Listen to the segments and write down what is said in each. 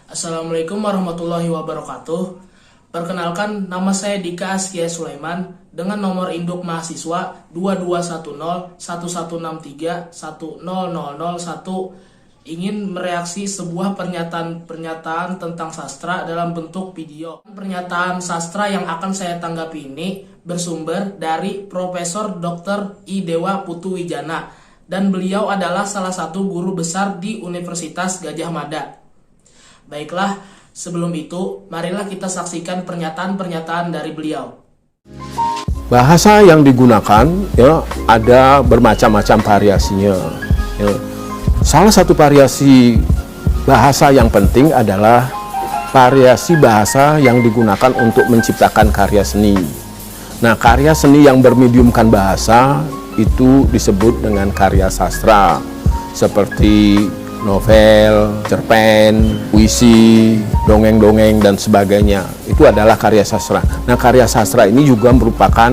Assalamualaikum warahmatullahi wabarakatuh. Perkenalkan, nama saya Dika Askia Sulaiman dengan nomor induk mahasiswa 221011631001, ingin mereaksi sebuah pernyataan tentang sastra dalam bentuk video. Pernyataan sastra yang akan saya tanggapi ini bersumber dari Profesor Dr. I. Dewa Putuwijana, dan beliau adalah salah satu guru besar di Universitas Gadjah Mada. Baiklah, sebelum itu, marilah kita saksikan pernyataan-pernyataan dari beliau. Bahasa yang digunakan ya ada bermacam-macam variasinya. Ya. Salah satu variasi bahasa yang penting adalah variasi bahasa yang digunakan untuk menciptakan karya seni. Nah, karya seni yang bermediumkan bahasa itu disebut dengan karya sastra, seperti novel, cerpen, puisi, dongeng-dongeng, dan sebagainya. Itu adalah karya sastra. Nah, karya sastra ini juga merupakan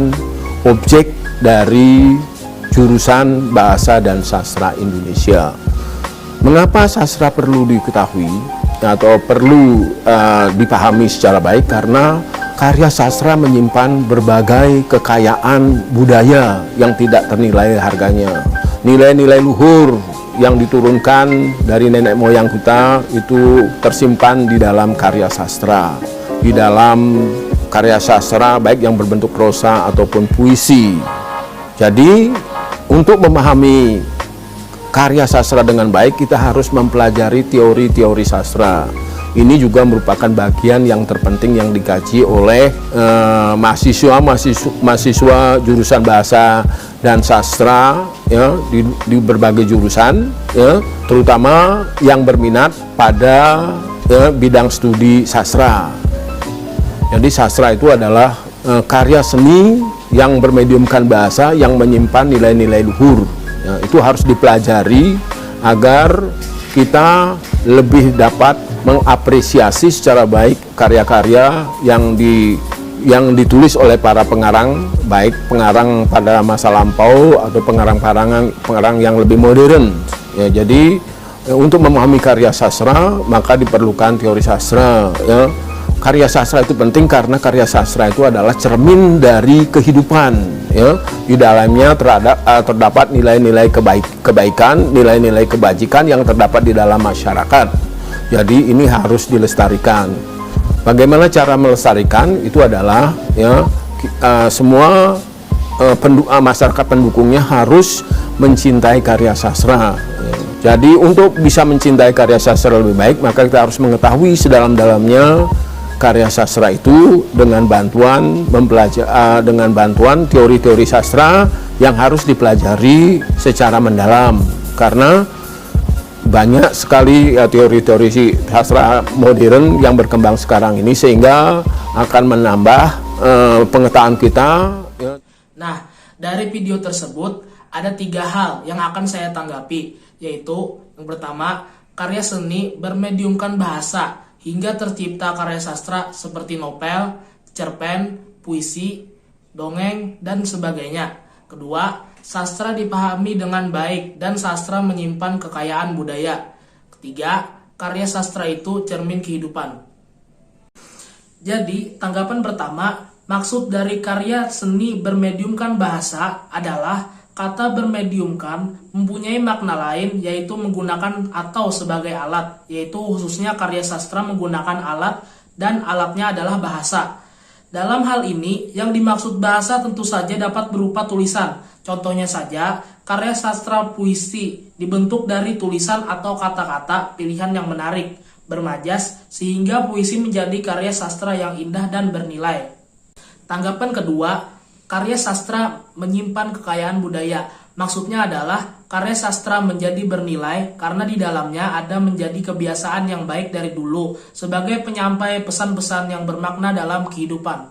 objek dari jurusan Bahasa dan Sastra Indonesia. Mengapa sastra perlu diketahui atau perlu dipahami secara baik? Karena karya sastra menyimpan berbagai kekayaan budaya yang tidak ternilai harganya. Nilai-nilai luhur yang diturunkan dari nenek moyang kita itu tersimpan di dalam karya sastra. Di dalam karya sastra baik yang berbentuk prosa ataupun puisi. Jadi untuk memahami karya sastra dengan baik, kita harus mempelajari teori-teori sastra. Ini juga merupakan bagian yang terpenting yang dikaji oleh mahasiswa jurusan bahasa dan sastra ya, di berbagai jurusan ya, terutama yang berminat pada bidang studi sastra. Jadi sastra itu adalah karya seni yang bermediumkan bahasa yang menyimpan nilai-nilai luhur ya, itu harus dipelajari agar kita lebih dapat mengapresiasi secara baik karya-karya yang ditulis oleh para pengarang, baik pengarang pada masa lampau atau pengarang yang lebih modern. Ya, jadi untuk memahami karya sastra maka diperlukan teori sastra. Ya. Karya sastra itu penting karena karya sastra itu adalah cermin dari kehidupan. Ya. Di dalamnya terdapat nilai-nilai kebaikan, nilai-nilai kebajikan yang terdapat di dalam masyarakat. Jadi ini harus dilestarikan. Bagaimana cara melestarikan? Itu adalah ya semua masyarakat pendukungnya harus mencintai karya sastra. Jadi untuk bisa mencintai karya sastra lebih baik, maka kita harus mengetahui sedalam-dalamnya karya sastra itu dengan bantuan teori-teori sastra yang harus dipelajari secara mendalam. Karena banyak sekali teori-teori sastra modern yang berkembang sekarang ini, sehingga akan menambah pengetahuan kita. Nah, dari video tersebut ada 3 hal yang akan saya tanggapi, yaitu yang pertama, karya seni bermediumkan bahasa hingga tercipta karya sastra seperti novel, cerpen, puisi, dongeng, dan sebagainya. Kedua, sastra dipahami dengan baik dan sastra menyimpan kekayaan budaya. Ketiga, karya sastra itu cermin kehidupan. Jadi, tanggapan pertama, maksud dari karya seni bermediumkan bahasa adalah kata bermediumkan mempunyai makna lain, yaitu menggunakan atau sebagai alat, yaitu khususnya karya sastra menggunakan alat dan alatnya adalah bahasa. Dalam hal ini, yang dimaksud bahasa tentu saja dapat berupa tulisan. Contohnya saja, karya sastra puisi dibentuk dari tulisan atau kata-kata pilihan yang menarik, bermajas, sehingga puisi menjadi karya sastra yang indah dan bernilai. Tanggapan kedua, karya sastra menyimpan kekayaan budaya. Maksudnya adalah karya sastra menjadi bernilai karena di dalamnya ada menjadi kebiasaan yang baik dari dulu sebagai penyampai pesan-pesan yang bermakna dalam kehidupan.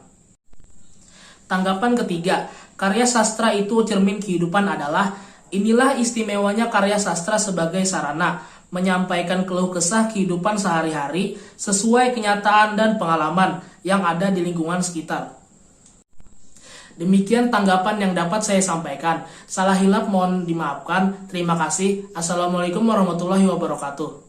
Tanggapan ketiga, karya sastra itu cermin kehidupan adalah inilah istimewanya karya sastra sebagai sarana menyampaikan keluh kesah kehidupan sehari-hari sesuai kenyataan dan pengalaman yang ada di lingkungan sekitar. Demikian tanggapan yang dapat saya sampaikan. Salah hilaf mohon dimaafkan. Terima kasih. Assalamualaikum warahmatullahi wabarakatuh.